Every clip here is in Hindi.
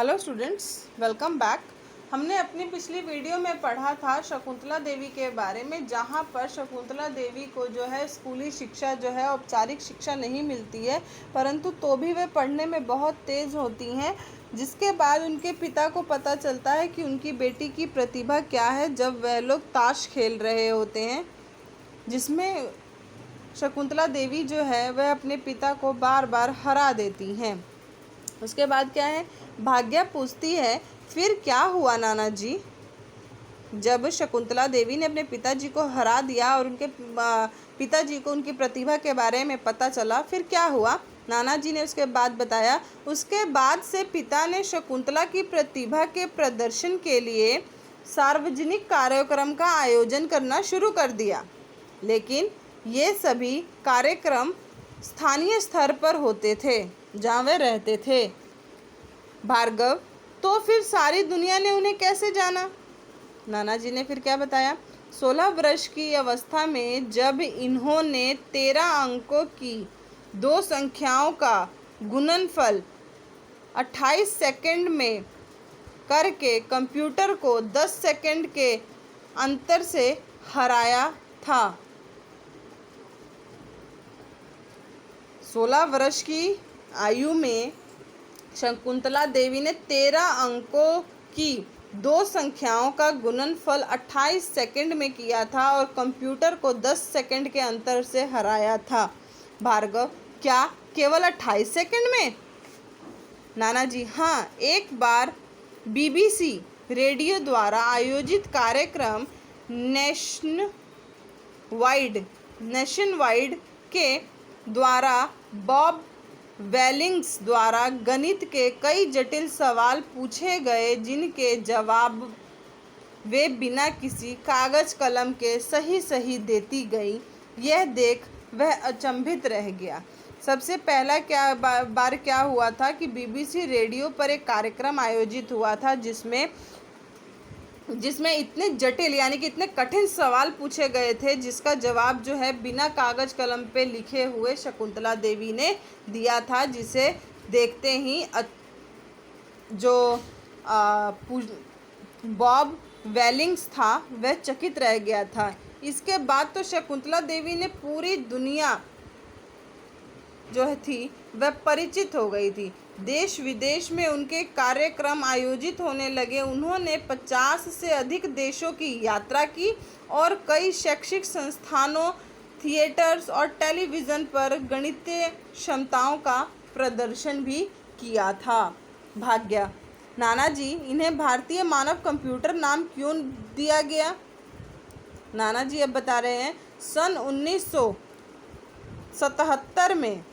Hello students, welcome back. हमने अपनी पिछली वीडियो में पढ़ा था शकुंतला देवी के बारे में, जहाँ पर शकुंतला देवी को जो है स्कूली शिक्षा जो है औपचारिक शिक्षा नहीं मिलती है, परंतु तो भी वे पढ़ने में बहुत तेज़ होती हैं। जिसके बाद उनके पिता को पता चलता है कि उनकी बेटी की प्रतिभा क्या है जब वह लोग ताश खेल रहे होते हैं, जिसमें शकुंतला देवी जो है वह अपने पिता को बार बार हरा देती हैं। उसके बाद क्या है, भाग्या पूछती है फिर क्या हुआ नाना जी। जब शकुंतला देवी ने अपने पिताजी को हरा दिया और उनके पिताजी को उनकी प्रतिभा के बारे में पता चला, फिर क्या हुआ नाना जी ने उसके बाद बताया। उसके बाद से पिता ने शकुंतला की प्रतिभा के प्रदर्शन के लिए सार्वजनिक कार्यक्रम का आयोजन करना शुरू कर दिया, लेकिन ये सभी कार्यक्रम स्थानीय स्तर पर होते थे जहाँ वे रहते थे। भार्गव, तो फिर सारी दुनिया ने उन्हें कैसे जाना? नाना जी ने फिर क्या बताया। 16 वर्ष की अवस्था में जब इन्होंने 13 अंकों की दो संख्याओं का गुणनफल 28 सेकंड में करके कंप्यूटर को 10 सेकंड के अंतर से हराया था। 16 वर्ष की आयु में शकुंतला देवी ने 13 अंकों की दो संख्याओं का गुणनफल 28 सेकंड में किया था और कंप्यूटर को 10 सेकंड के अंतर से हराया था। भार्गव, क्या केवल 28 सेकंड में? नाना जी, हाँ, एक बार बीबीसी रेडियो द्वारा आयोजित कार्यक्रम नेशन वाइड के द्वारा बॉब वेलिंग्स द्वारा गणित के कई जटिल सवाल पूछे गए, जिनके जवाब वे बिना किसी कागज कलम के सही देती गई। यह देख वह अचंभित रह गया। सबसे पहला बार क्या हुआ था कि बीबीसी रेडियो पर एक कार्यक्रम आयोजित हुआ था जिसमें इतने जटिल यानी कि इतने कठिन सवाल पूछे गए थे, जिसका जवाब जो है बिना कागज कलम पे लिखे हुए शकुंतला देवी ने दिया था, जिसे देखते ही जो बॉब वेलिंग्स था वह चकित रह गया था। इसके बाद तो शकुंतला देवी ने पूरी दुनिया जो थी वह परिचित हो गई थी। देश विदेश में उनके कार्यक्रम आयोजित होने लगे। उन्होंने 50 से अधिक देशों की यात्रा की और कई शैक्षिक संस्थानों, थिएटर्स और टेलीविज़न पर गणितीय क्षमताओं का प्रदर्शन भी किया था। भाग्या, नाना जी, इन्हें भारतीय मानव कंप्यूटर नाम क्यों दिया गया? नाना जी अब बता रहे हैं। सन 1977 में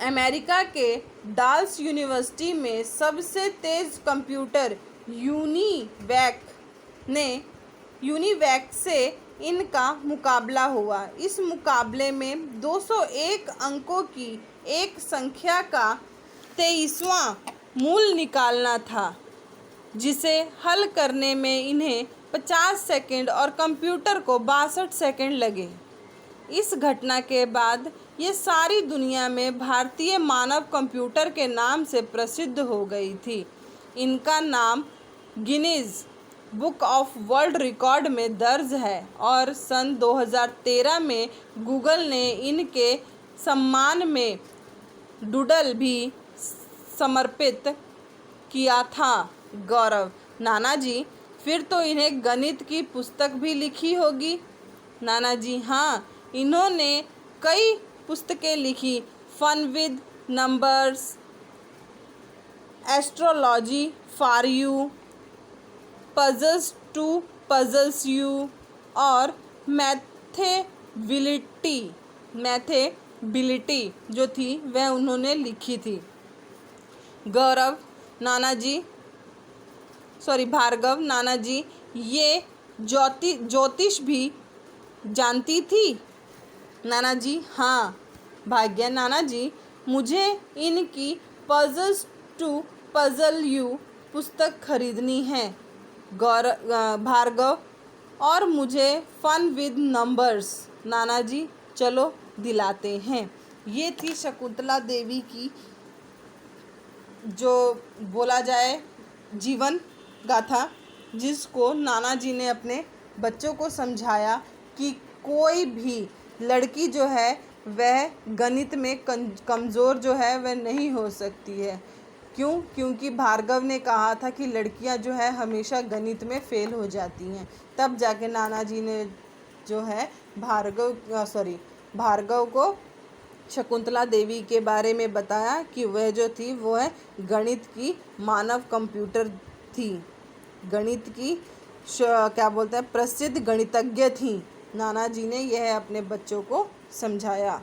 अमेरिका के डाल्स यूनिवर्सिटी में सबसे तेज़ कंप्यूटर यूनिवैक से इनका मुकाबला हुआ। इस मुकाबले में 201 अंकों की एक संख्या का 23वां मूल निकालना था, जिसे हल करने में इन्हें 50 सेकंड और कंप्यूटर को 62 सेकंड लगे। इस घटना के बाद ये सारी दुनिया में भारतीय मानव कंप्यूटर के नाम से प्रसिद्ध हो गई थी। इनका नाम Guinness book of world record में दर्ज है और सन 2013 में गूगल ने इनके सम्मान में डूडल भी समर्पित किया था। गौरव, नाना जी, फिर तो इन्हें गणित की पुस्तक भी लिखी होगी? नाना जी, हाँ, इन्होंने कई पुस्तकें लिखी। Fun with numbers, astrology for you, puzzles to puzzles you और मैथेबिलिटी जो थी वह उन्होंने लिखी थी। गौरव, नाना जी, भार्गव, नाना जी, ये ज्योतिष भी जानती थी? नाना जी, हाँ। भाग्य, नाना जी, मुझे इनकी पजल्स टू पजल यू पुस्तक खरीदनी है। भार्गव, और मुझे फन विद नंबर्स। नाना जी, चलो दिलाते हैं। ये थी शकुंतला देवी की जो बोला जाए जीवन गाथा, जिसको नाना जी ने अपने बच्चों को समझाया कि कोई भी लड़की जो है वह गणित में कमज़ोर जो है वह नहीं हो सकती है। क्यों? क्योंकि भार्गव ने कहा था कि लड़कियां जो है हमेशा गणित में फेल हो जाती हैं। तब जाके नाना जी ने जो है भार्गव को शकुंतला देवी के बारे में बताया कि वह जो थी वो है गणित की मानव कंप्यूटर थी, गणित की क्या बोलते हैं प्रसिद्ध गणितज्ञ थी। नाना जी ने यह अपने बच्चों को समझाया।